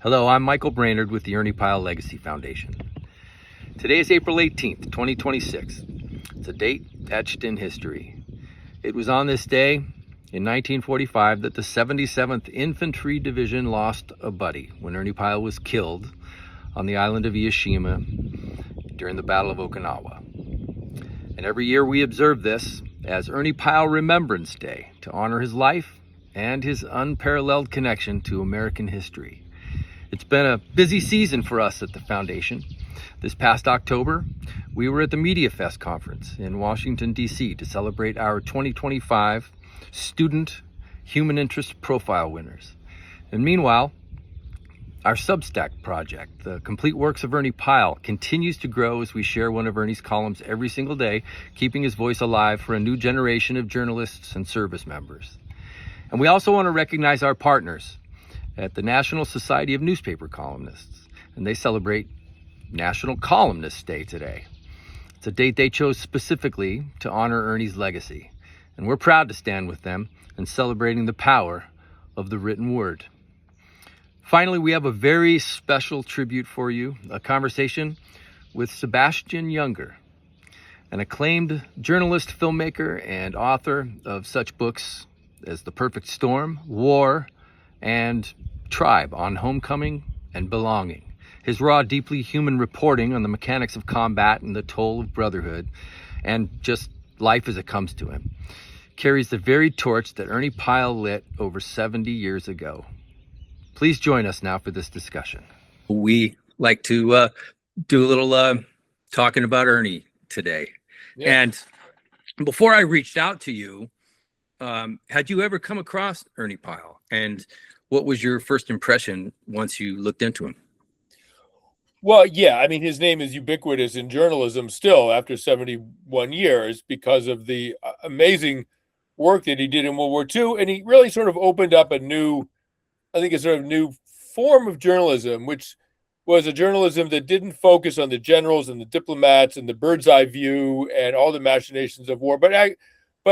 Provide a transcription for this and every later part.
Hello, I'm Michael Brainard with the Ernie Pyle Legacy Foundation. Today is April 18th, 2026. It's a date etched in history. It was on this day in 1945 that the 77th Infantry Division lost a buddy when Ernie Pyle was killed on the island of Iwo during the Battle of Okinawa. And every year we observe this as Ernie Pyle Remembrance Day to honor his life and his unparalleled connection to American history. It's been a busy season for us at the Foundation. This past October, we were at the Media Fest conference in Washington, D.C. to celebrate our 2025 Student Human Interest Profile winners. And meanwhile, our Substack project, The Complete Works of Ernie Pyle, continues to grow as we share one of Ernie's columns every single day, keeping his voice alive for a new generation of journalists and service members. And we also want to recognize our partners at the National Society of Newspaper Columnists, and they celebrate National Columnist Day today. It's a date they chose specifically to honor Ernie's legacy, and we're proud to stand with them in celebrating the power of the written word. Finally, we have a very special tribute for you, a conversation with Sebastian Junger, an acclaimed journalist, filmmaker, and author of such books as The Perfect Storm, War, and Tribe on Homecoming and Belonging. His raw, deeply human reporting on the mechanics of combat and the toll of brotherhood and just life as it comes to him carries the very torch that Ernie Pyle lit over 70 years ago. Please join us now for this discussion. We like to do a little talking about Ernie today. Yeah. And before I reached out to you, had you ever come across Ernie Pyle? And what was your first impression once you looked into him? Well, yeah, I mean, his name is ubiquitous in journalism still after 71 years because of the amazing work that he did in World War II. And he really sort of opened up a new form of journalism, which was a journalism that didn't focus on the generals and the diplomats and the bird's eye view and all the machinations of war, but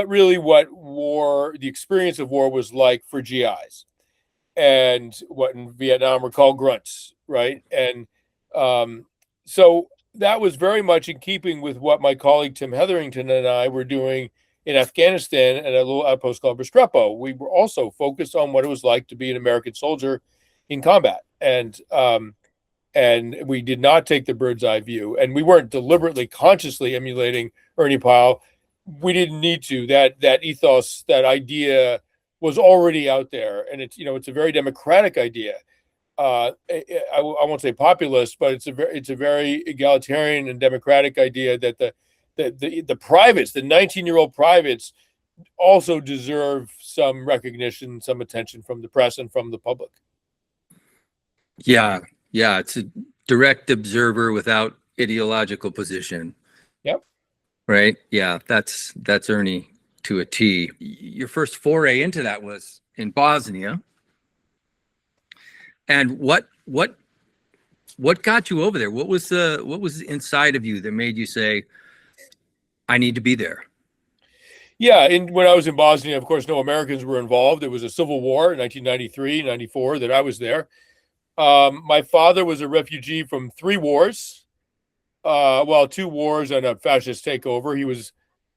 really what the experience of war was like for GIs. And what in Vietnam were called grunts, right? And so that was very much in keeping with what my colleague Tim Hetherington and I were doing in Afghanistan at a little outpost called Restrepo. We were also focused on what it was like to be an American soldier in combat. And we did not take the bird's eye view. And we weren't deliberately, consciously emulating Ernie Pyle. We didn't need to. That ethos, that idea was already out there, and it's a very democratic idea. I won't say populist, but it's a very egalitarian and democratic idea that the privates, the 19-year-old privates, also deserve some recognition, some attention from the press and from the public. Yeah, it's a direct observer without ideological position. Yep. Right. Yeah, that's Ernie to a T. Your first foray into that was in Bosnia. And what got you over there? What was inside of you that made you say, I need to be there? Yeah, when I was in Bosnia, of course, no Americans were involved. It was a civil war in 1993, 94 that I was there. My father was a refugee from 3 wars. 2 wars and a fascist takeover.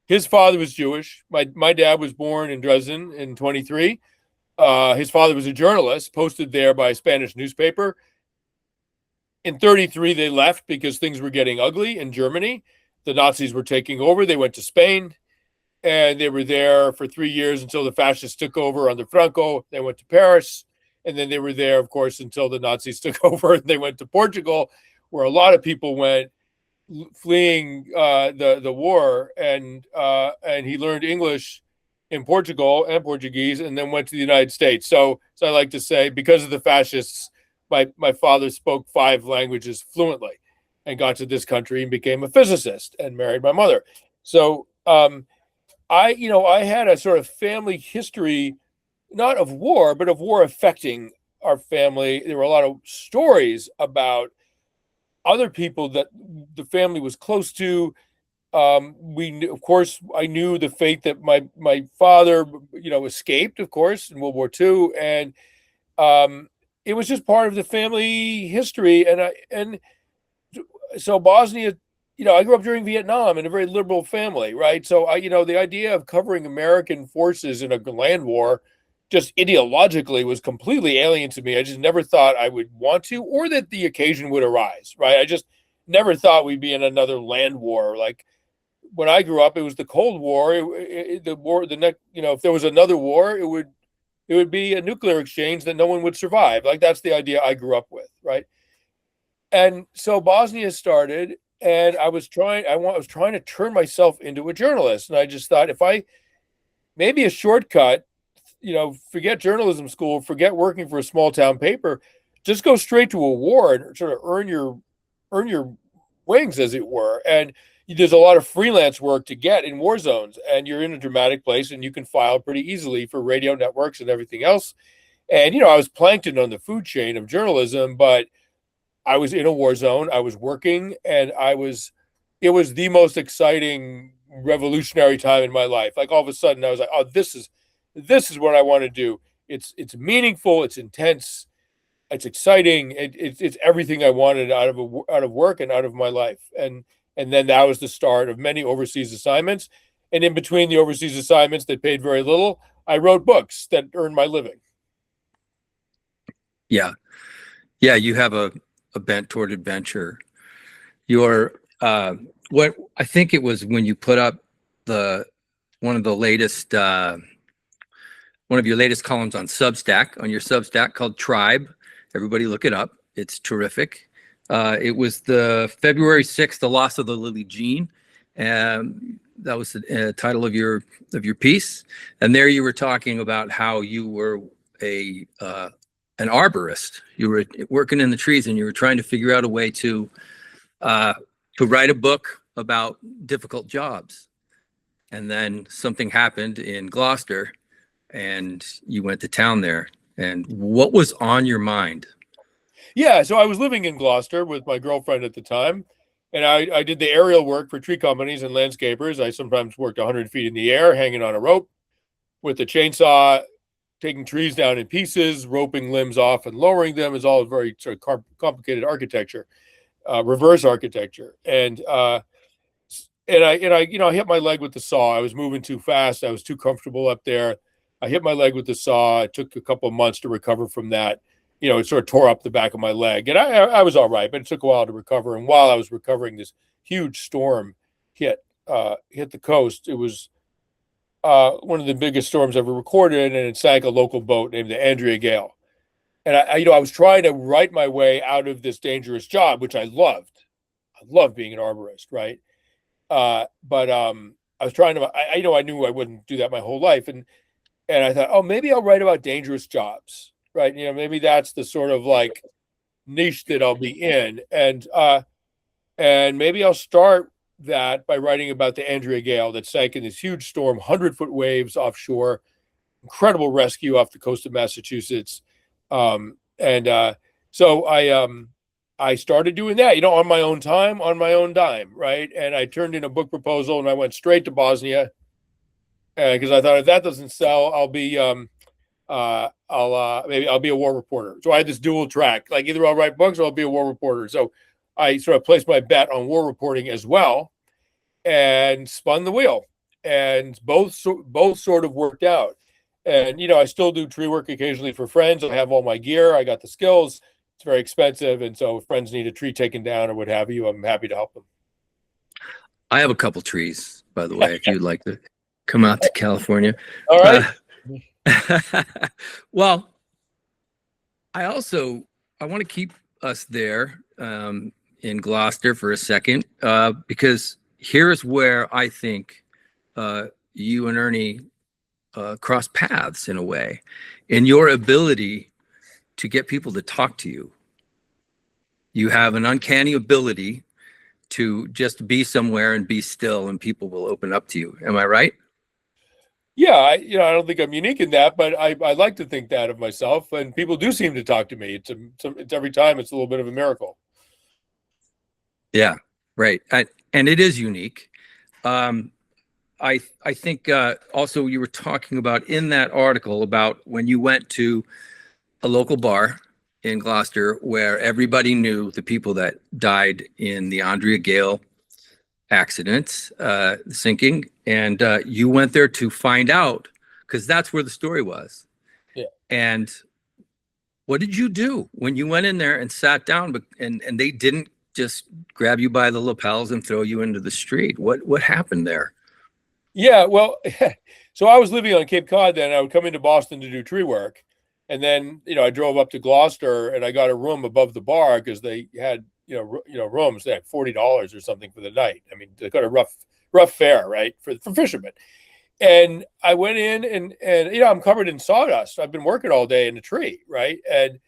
His father was Jewish. My dad was born in Dresden in 23. His father was a journalist posted there by a Spanish newspaper. In 33, they left because things were getting ugly in Germany. The Nazis were taking over. They went to Spain, and they were there for 3 years until the fascists took over under Franco. They went to Paris, and then they were there, of course, until the Nazis took over. And they went to Portugal, where a lot of people went, fleeing the war, and he learned English in Portugal and Portuguese, and then went to the United States. So I like to say, because of the fascists, my father spoke 5 languages fluently, and got to this country and became a physicist and married my mother. So I had a sort of family history, not of war, but of war affecting our family. There were a lot of stories about other people that the family was close to. Of course, I knew the fate that my father, escaped, of course, in World War II. And it was just part of the family history. And so Bosnia, I grew up during Vietnam in a very liberal family, right? So the idea of covering American forces in a land war just ideologically was completely alien to me. I just never thought I would want to, or that the occasion would arise, right? I just never thought we'd be in another land war. Like when I grew up, it was the Cold War. The war, the next, if there was another war, it would be a nuclear exchange that no one would survive. Like that's the idea I grew up with, right? And so Bosnia started, and I was trying to turn myself into a journalist, and I just thought maybe a shortcut, forget journalism school, forget working for a small town paper, just go straight to a war and sort of earn your wings, as it were. And there's a lot of freelance work to get in war zones, and you're in a dramatic place, and you can file pretty easily for radio networks and everything else. And I was plankton on the food chain of journalism, but I was in a war zone. I was working, and it was the most exciting, revolutionary time in my life. Like all of a sudden I was like, oh, this is what I want to do. It's meaningful. It's intense. It's exciting. It's everything I wanted out of work and out of my life. And then that was the start of many overseas assignments. And in between the overseas assignments that paid very little, I wrote books that earned my living. Yeah. Yeah. You have a bent toward adventure. Your, what I think it was when you put up one of your latest columns on Substack, on your Substack called Tribe. Everybody look it up. It's terrific. It was the February 6th, The Loss of the Lily Jean. And that was the title of your piece. And there you were talking about how you were an arborist. You were working in the trees, and you were trying to figure out a way to write a book about difficult jobs. And then something happened in Gloucester, and you went to town there. And what was on your mind? Yeah, so I was living in Gloucester with my girlfriend at the time, and I did the aerial work for tree companies and landscapers. I sometimes worked 100 feet in the air, hanging on a rope with a chainsaw, taking trees down in pieces, roping limbs off and lowering them. Is all very sort of complicated architecture, reverse architecture. And I hit my leg with the saw. I was moving too fast. I was too comfortable up there. I hit my leg with the saw. It took a couple of months to recover from that. It sort of tore up the back of my leg, and I was all right, but it took a while to recover. And while I was recovering, this huge storm hit the coast. It was one of the biggest storms ever recorded, and it sank a local boat named the Andrea Gale. And I was trying to write my way out of this dangerous job, which I loved. I loved being an arborist, right? But I was trying to. I knew I wouldn't do that my whole life, and I thought, oh, maybe I'll write about dangerous jobs, right? Maybe that's the sort of like niche that I'll be in, and maybe I'll start that by writing about the Andrea Gale that sank in this huge storm, 100-foot waves offshore, incredible rescue off the coast of Massachusetts. So I started doing that, on my own time, on my own dime, right? And I turned in a book proposal, and I went straight to Bosnia because I thought if that doesn't sell, I'll be maybe I'll be a war reporter. So I had this dual track, like either I'll write books or I'll be a war reporter. So I sort of placed my bet on war reporting as well, and spun the wheel, and both sort of worked out. And I still do tree work occasionally for friends. I have all my gear. I got the skills. It's very expensive, and so if friends need a tree taken down or what have you, I'm happy to help them. I have a couple trees, by the way, if you'd like to come out to California. All right. Well, I want to keep us there in Gloucester for a second, because here's where I think you and Ernie cross paths in a way, in your ability to get people to talk to you. You have an uncanny ability to just be somewhere and be still, and people will open up to you. Am I right? Yeah, I don't think I'm unique in that, but I like to think that of myself, and people do seem to talk to me. It's every time it's a little bit of a miracle. Yeah, right. And it is unique. I think also you were talking about in that article about when you went to a local bar in Gloucester where everybody knew the people that died in the Andrea Gale accident, sinking, and you went there to find out because that's where the story was. Yeah. And what did you do when you went in there and sat down, and they didn't just grab you by the lapels and throw you into the street? What happened there? Yeah, well, so I was living on Cape Cod then. I would come into Boston to do tree work. And then, I drove up to Gloucester and I got a room above the bar because they had, rooms. They had $40 or something for the night. I mean, they got a rough fare, right, for fishermen. And I went in and I'm covered in sawdust. I've been working all day in a tree, right? And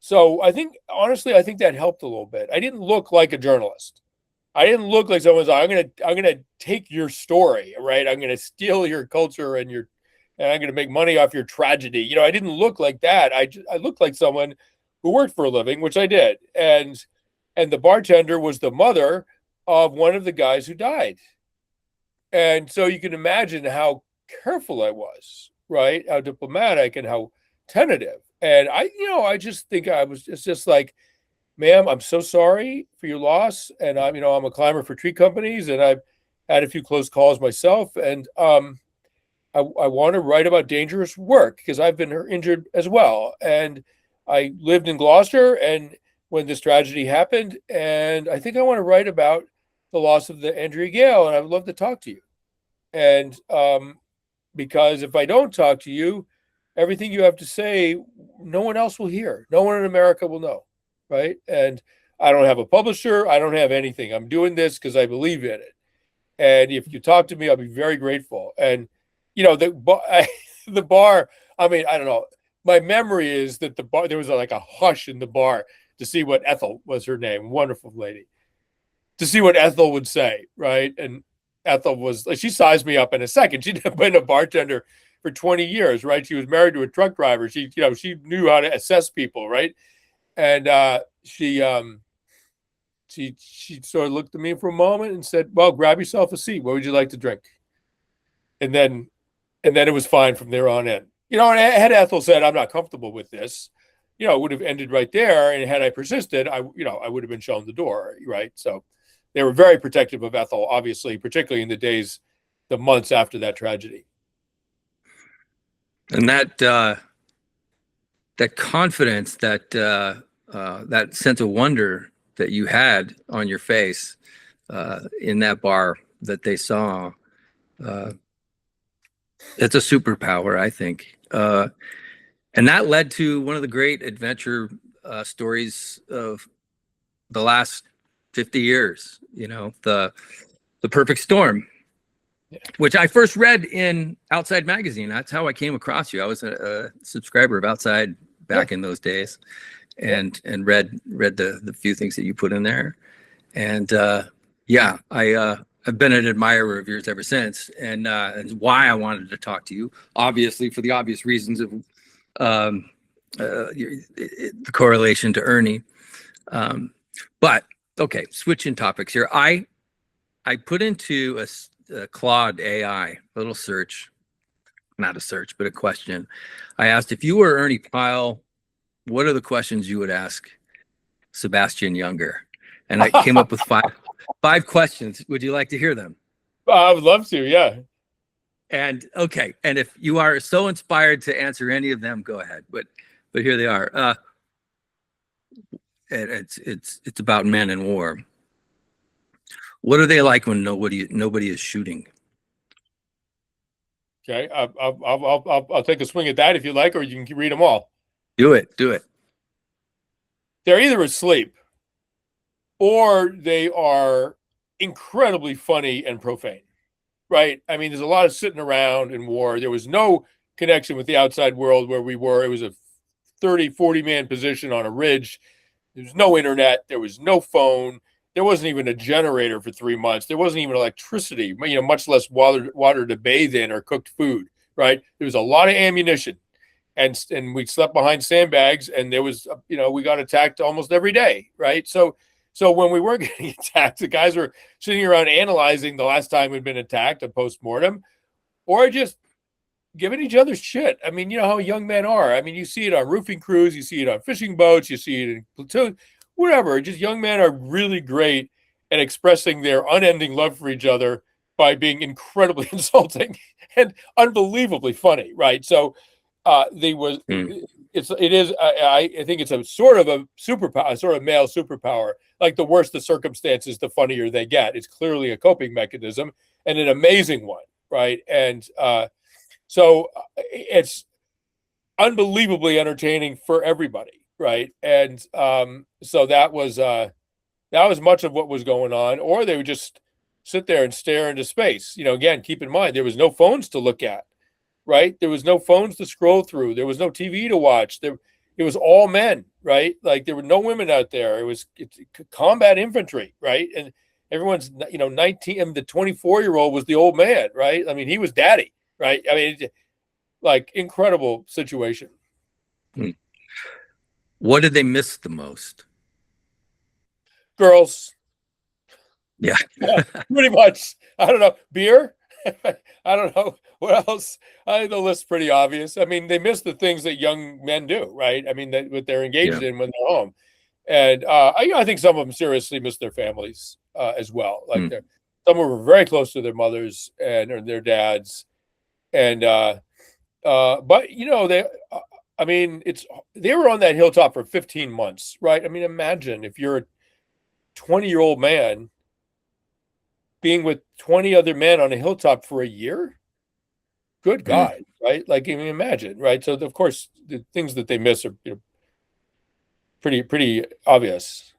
so honestly, I think that helped a little bit. I didn't look like a journalist. I didn't look like someone's like, I'm gonna take your story, right? I'm gonna steal your culture and I'm gonna make money off your tragedy. I didn't look like that. I looked like someone who worked for a living, which I did. And the bartender was the mother of one of the guys who died. And so you can imagine how careful I was, right? How diplomatic and how tentative. And I just think it's just like, ma'am, I'm so sorry for your loss. And I'm a climber for tree companies and I've had a few close calls myself. And I want to write about dangerous work because I've been injured as well. And I lived in Gloucester and when this tragedy happened, and I think I want to write about the loss of the Andrea Gale, and I would love to talk to you. And because if I don't talk to you, everything you have to say, no one else will hear. No one in America will know, right? And I don't have a publisher. I don't have anything. I'm doing this because I believe in it. And if you talk to me, I'll be very grateful. And the bar, I mean, I don't know. My memory is that the bar, there was like a hush in the bar to see what Ethel was her name, wonderful lady, to see what Ethel would say, right? And Ethel was, she sized me up in a second. She'd been a bartender for 20 years, right? She was married to a truck driver. She knew how to assess people, right? And she sort of looked at me for a moment and said, well, grab yourself a seat. What would you like to drink? And then it was fine from there on in. And had Ethel said, I'm not comfortable with this, it would have ended right there. And had I persisted, I would have been shown the door, right? So they were very protective of Ethel, obviously, particularly in the months after that tragedy. And that confidence, that sense of wonder that you had on your face in that bar that they saw, it's a superpower, I think. And that led to one of the great adventure stories of the last 50 years, the Perfect Storm, yeah, which I first read in Outside Magazine. That's how I came across you. I was a subscriber of Outside back in those days, and read the few things that you put in there. And I've been an admirer of yours ever since, and why I wanted to talk to you, obviously for the obvious reasons of the correlation to Ernie. But okay, switching topics here. I put into a Claude AI, a little search, not a search, but a question. I asked, if you were Ernie Pyle, what are the questions you would ask Sebastian Junger? And I came up with five questions. Would you like to hear them? I would love to, yeah. And okay, and if you are so inspired to answer any of them, go ahead. But here they are. It's about men in war. What are they like when nobody is shooting? Okay, I'll take a swing at that if you like, or you can read them all. Do it. They're either asleep or they are incredibly funny and profane, right? I mean, there's a lot of sitting around in war. There was no connection with the outside world where we were. It was a 30, 40-man position on a ridge. There was no internet. There was no phone. There wasn't even a generator for 3 months. There wasn't even electricity, much less water to bathe in or cooked food, right? There was a lot of ammunition. And we slept behind sandbags, and there was, we got attacked almost every day, right? So when we were getting attacked, the guys were sitting around analyzing the last time we'd been attacked, a post-mortem, or just giving each other shit. I mean, you know how young men are. I mean, you see it on roofing crews, you see it on fishing boats, you see it in platoon, whatever. Just young men are really great at expressing their unending love for each other by being incredibly insulting and unbelievably funny, right? So they was it is I think it's a sort of a superpower, a sort of male superpower. Like the worse the circumstances, the funnier they get. It's clearly a coping mechanism and an amazing one, right? And so it's unbelievably entertaining for everybody, right? And so that was much of what was going on. Or they would just sit there and stare into space. You know, again, keep in mind there was no phones to look at, right? There was no phones to scroll through. There was no TV to watch. It was all men, right? Like there were no women out there. It's combat infantry, right? And everyone's, 19. I mean, the 24-year-old was the old man, right? I mean, he was daddy, right? I mean, like incredible situation. What did they miss the most? Girls. Yeah. Pretty much. I don't know. Beer? I don't know. What else? I think the list's pretty obvious. I mean, they miss the things that young men do, right? I mean, what they're engaged in when they're home. And I think some of them seriously miss their families as well. Like some were very close to their mothers and or their dads. And but they were on that hilltop for 15 months, right? I mean, imagine if you're a 20-year-old man being with 20 other men on a hilltop for a year. Good God, right? Like, I mean, imagine, right? So, of course, the things that they miss are pretty obvious.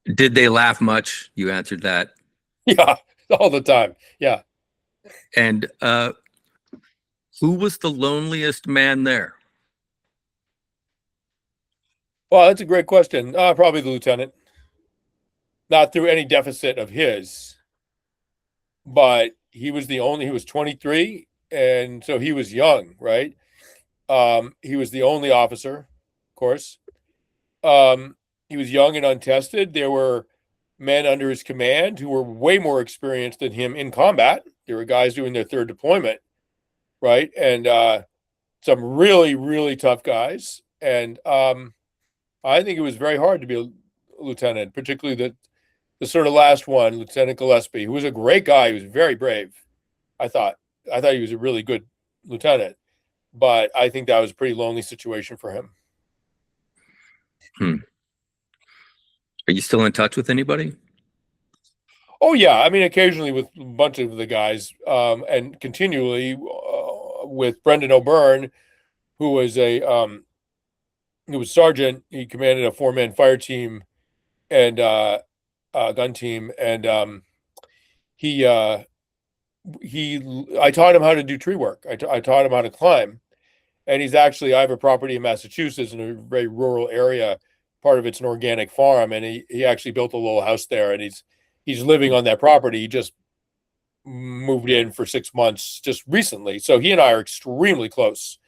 Did they laugh much? You answered that. Yeah, all the time. Yeah. And who was the loneliest man there? Well, that's a great question. Probably the lieutenant. Not through any deficit of his, but he was 23, and so he was young, right? He was the only officer, of course. He was young and untested. There were men under his command who were way more experienced than him in combat. There were guys doing their third deployment, right? And some really, really tough guys. And I think it was very hard to be a lieutenant, particularly the sort of last one, Lieutenant Gillespie, who was a great guy. He was very brave. I thought he was a really good lieutenant, but I think that was a pretty lonely situation for him. Are you still in touch with anybody? Oh yeah, I mean, occasionally with a bunch of the guys, and continually with Brendan O'Byrne, who was sergeant. He commanded a 4-man fire team and gun team, and I taught him how to do tree work. I taught him how to climb, and I have a property in Massachusetts in a very rural area. Part of it's an organic farm, and he actually built a little house there, and he's living on that property. He just moved in for 6 months just recently, so he and I are extremely close.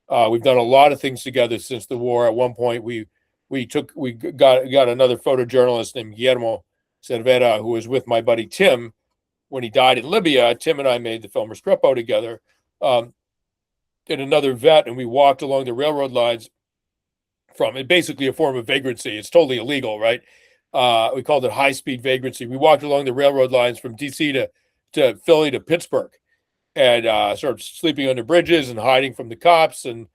We've done a lot of things together since the war. At one point, we got another photojournalist named Guillermo Cervera, who was with my buddy Tim when he died in Libya. Tim and I made the film Restrepo together, and another vet, and we walked along the railroad lines from it. Basically a form of vagrancy. It's totally illegal, right? We called it high-speed vagrancy. We walked along the railroad lines from DC to Philly to Pittsburgh, and sort of sleeping under bridges and hiding from the cops and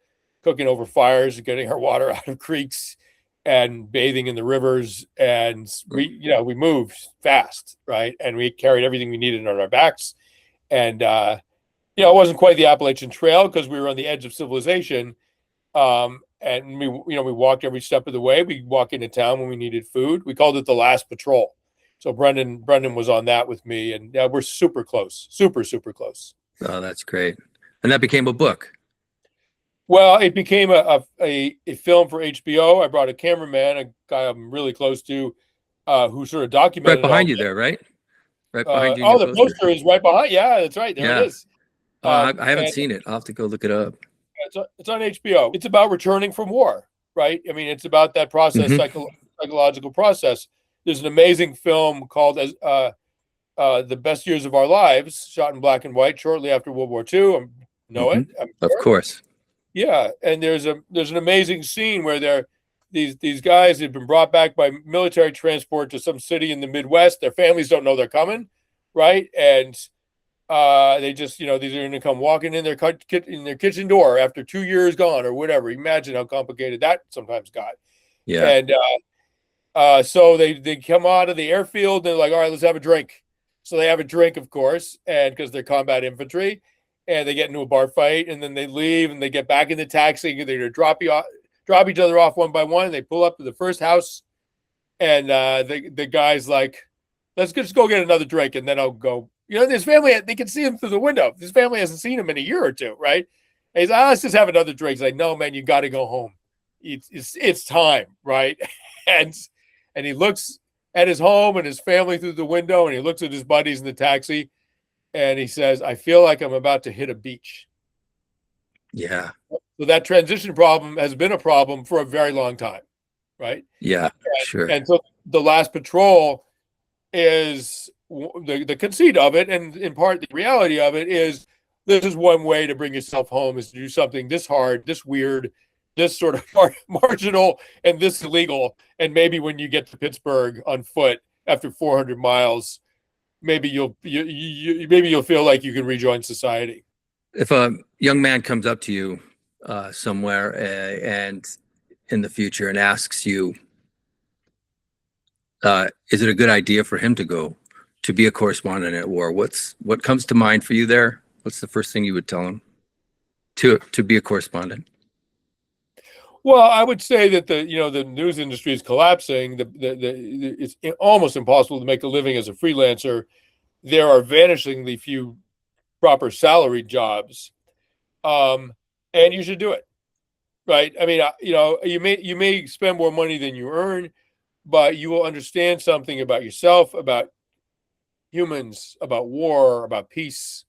cooking over fires and getting our water out of creeks and bathing in the rivers. And we moved fast, right? And we carried everything we needed on our backs. And it wasn't quite the Appalachian Trail because we were on the edge of civilization. And we walked every step of the way. We walk into town when we needed food. We called it the last patrol. So Brendan was on that with me, and we're super close, super, super close. Oh, that's great. And that became a book. Well, it became a film for HBO. I brought a cameraman, a guy I'm really close to, who sort of documented. Right behind you there, right? Right behind you. The poster is right behind. Yeah, that's right. There it is. I haven't seen it. I'll have to go look it up. It's on HBO. It's about returning from war, right? I mean, it's about that process, psychological process. There's an amazing film called The Best Years of Our Lives, shot in black and white shortly after World War II. I'm Of sure. course. Yeah, and there's an amazing scene where these guys have been brought back by military transport to some city in the Midwest. Their families don't know they're coming, right? And they just, these are going to come walking in their kitchen door after 2 years gone or whatever. Imagine how complicated that sometimes got. Yeah. And so they come out of the airfield. And they're like, all right, let's have a drink. So they have a drink, of course, and because they're combat infantry, and they get into a bar fight, and then they leave, and they get back in the taxi. They're going to drop each other off one by one. And they pull up to the first house, and the guy's like, let's just go get another drink, and then I'll go. His family, they can see him through the window. His family hasn't seen him in a year or two, right? And he's like, let's just have another drink. He's like, no, man, you got to go home. It's time, right? And he looks at his home and his family through the window, and he looks at his buddies in the taxi, and he says, I feel like I'm about to hit a beach. Yeah. So that transition problem has been a problem for a very long time, right? Yeah, sure. And so the last patrol is the conceit of it, and in part the reality of it is this is one way to bring yourself home, is to do something this hard, this weird, this sort of marginal, and this illegal. And maybe when you get to Pittsburgh on foot after 400 miles, maybe you'll feel like you can rejoin society. If a young man comes up to you somewhere and in the future and asks you, is it a good idea for him to go to be a correspondent at war? What comes to mind for you there? What's the first thing you would tell him to be a correspondent? Well, I would say that the news industry is collapsing. It's almost impossible to make a living as a freelancer. There are vanishingly few proper salaried jobs, and you should do it, right? I mean, you may spend more money than you earn, but you will understand something about yourself, about humans, about war, about peace,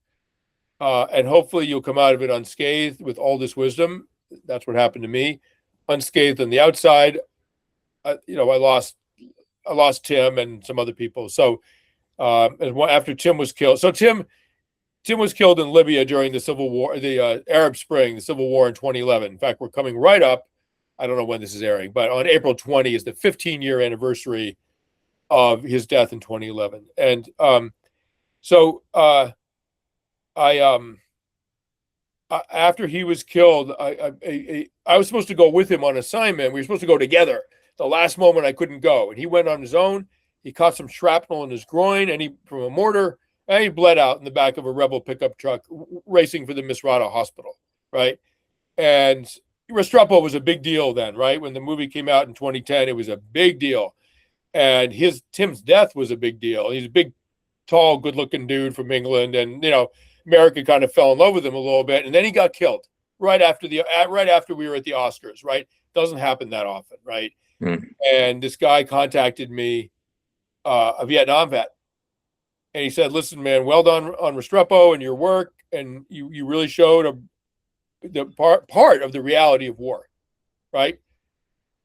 and hopefully you'll come out of it unscathed with all this wisdom. That's what happened to me. Unscathed on the outside. I lost Tim and some other people. So after Tim was killed, Tim was killed in Libya during the Civil War, the Arab Spring, the Civil War in 2011. In fact, we're coming right up. I don't know when this is airing, but on April 20 is the 15-year anniversary of his death in 2011. And after he was killed, I was supposed to go with him on assignment. We were supposed to go together. The last moment I couldn't go, and he went on his own. He caught some shrapnel in his groin, from a mortar, and he bled out in the back of a rebel pickup truck racing for the Misrata hospital, right? And Restrepo was a big deal then, right? When the movie came out in 2010, it was a big deal, and Tim's death was a big deal. He's a big, tall, good-looking dude from England, and America kind of fell in love with him a little bit, and then he got killed right after we were at the Oscars, right? Doesn't happen that often, right? Mm. And this guy contacted me, a Vietnam vet, and he said, listen, man, well done on Restrepo and your work, and you really showed the part of the reality of war, right?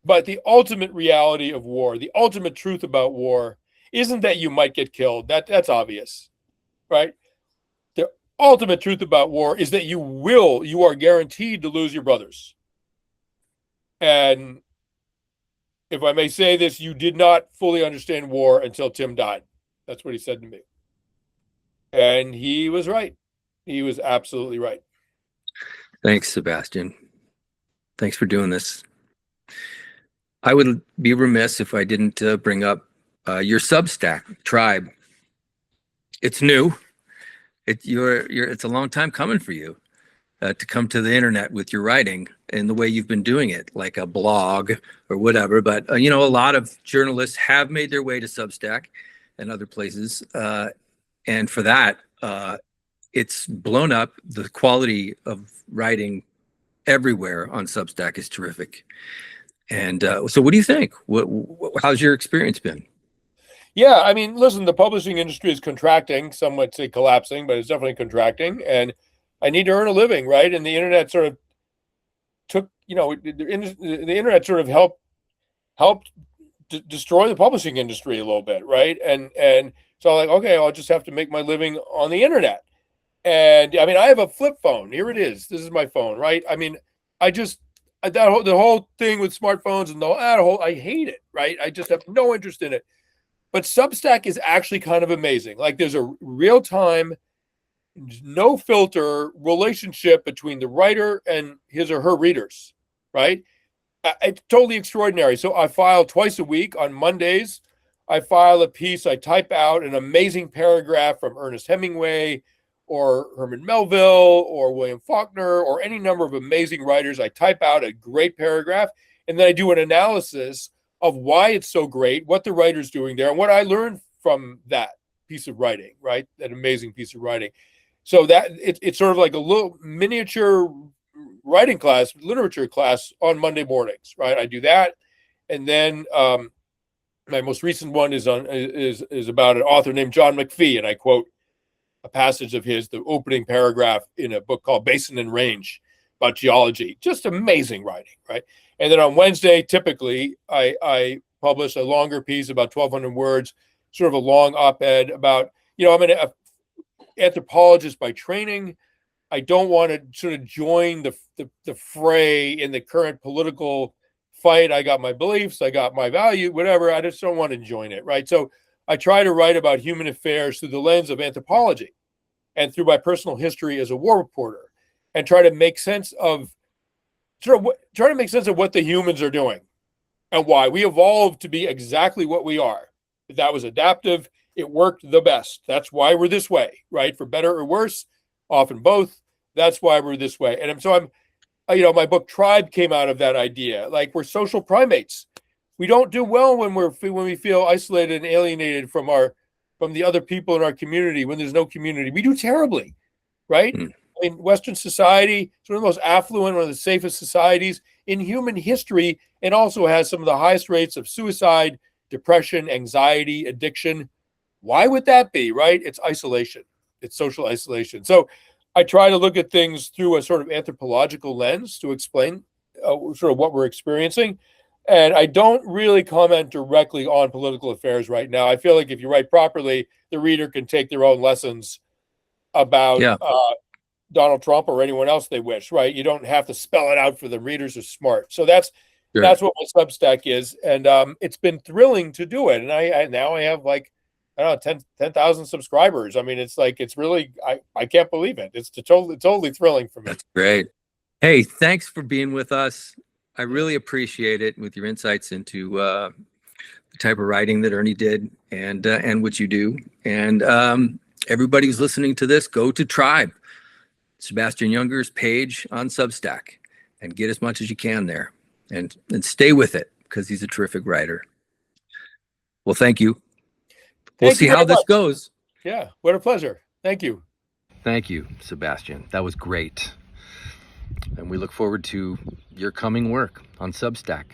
But the ultimate reality of war, the ultimate truth about war, isn't that you might get killed. That's obvious, right? The ultimate truth about war is that you are guaranteed to lose your brothers. And if I may say this, you did not fully understand war until Tim died. That's what he said to me. And he was right. He was absolutely right. Thanks, Sebastian. Thanks for doing this. I would be remiss if I didn't bring up your Substack, Tribe. It's new. It's a long time coming for you to come to the internet with your writing and the way you've been doing it, like a blog or whatever. But a lot of journalists have made their way to Substack and other places, and for that, it's blown up. The quality of writing everywhere on Substack is terrific. And so, what do you think? How's your experience been? Yeah, I mean, listen, the publishing industry is contracting. Some might say collapsing, but it's definitely contracting. And I need to earn a living, right? And the internet sort of took, the internet sort of helped destroy the publishing industry a little bit, right? And So I'm like, okay, I'll just have to make my living on the internet. And I mean, I have a flip phone. Here it is. This is my phone, right? I mean, the whole thing with smartphones and I hate it, right? I just have no interest in it. But Substack is actually kind of amazing. Like there's a real time, no filter relationship between the writer and his or her readers, right? It's totally extraordinary. So I file twice a week on Mondays. I file a piece. I type out an amazing paragraph from Ernest Hemingway or Herman Melville or William Faulkner or any number of amazing writers. I type out a great paragraph, and then I do an analysis of why it's so great, what the writer's doing there, and what I learned from that piece of writing, right? That amazing piece of writing. So that it's sort of like a little miniature writing class, literature class on Monday mornings, right? I do that, and then my most recent one is about an author named John McPhee, and I quote a passage of his, the opening paragraph in a book called Basin and Range about geology. Just amazing writing, right? And then on Wednesday, typically, I publish a longer piece, about 1,200 words, sort of a long op-ed about, I'm an anthropologist by training. I don't want to sort of join the fray in the current political fight. I got my beliefs, I got my value, whatever. I just don't want to join it, right? So I try to write about human affairs through the lens of anthropology and through my personal history as a war reporter, and try to make sense of what the humans are doing and why we evolved to be exactly what we are. That was adaptive. It worked the best. That's why we're this way, right? For better or worse, often both. That's why we're this way. And so my book Tribe came out of that idea. Like, we're social primates. We don't do well when we feel isolated and alienated from the other people in our community. When there's no community, we do terribly, right? In Western society, it's one of the most affluent, one of the safest societies in human history, and also has some of the highest rates of suicide, depression, anxiety, addiction. Why would that be, right? It's isolation. It's social isolation. So I try to look at things through a sort of anthropological lens to explain sort of what we're experiencing. And I don't really comment directly on political affairs right now. I feel like if you write properly, the reader can take their own lessons about Donald Trump or anyone else they wish, right? You don't have to spell it out for the readers are smart. So that's what my Substack is. And it's been thrilling to do it. And I now have like, I don't know, 10,000 subscribers. I mean, it's really, I can't believe it. It's totally thrilling for me. That's great. Hey, thanks for being with us. I really appreciate it, with your insights into the type of writing that Ernie did and what you do. And everybody who's listening to this, go to Tribe, Sebastian Junger's page on Substack, and get as much as you can there, and stay with it, because he's a terrific writer. Well, thank you. We'll see how this goes. Yeah, what a pleasure. Thank you. Thank you, Sebastian. That was great. And we look forward to your coming work on Substack.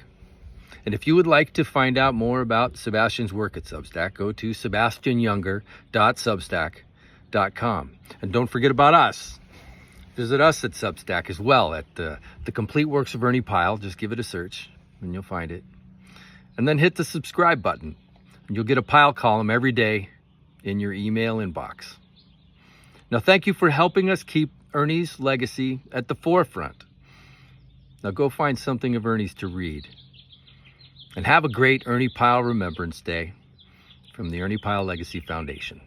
And if you would like to find out more about Sebastian's work at Substack, go to sebastianjunger.substack.com. And don't forget about us. Visit us at Substack as well, at the Complete Works of Ernie Pyle. Just give it a search and you'll find it. And then hit the subscribe button, and you'll get a Pyle column every day in your email inbox. Now, thank you for helping us keep Ernie's legacy at the forefront. Now go find something of Ernie's to read. And have a great Ernie Pyle Remembrance Day from the Ernie Pyle Legacy Foundation.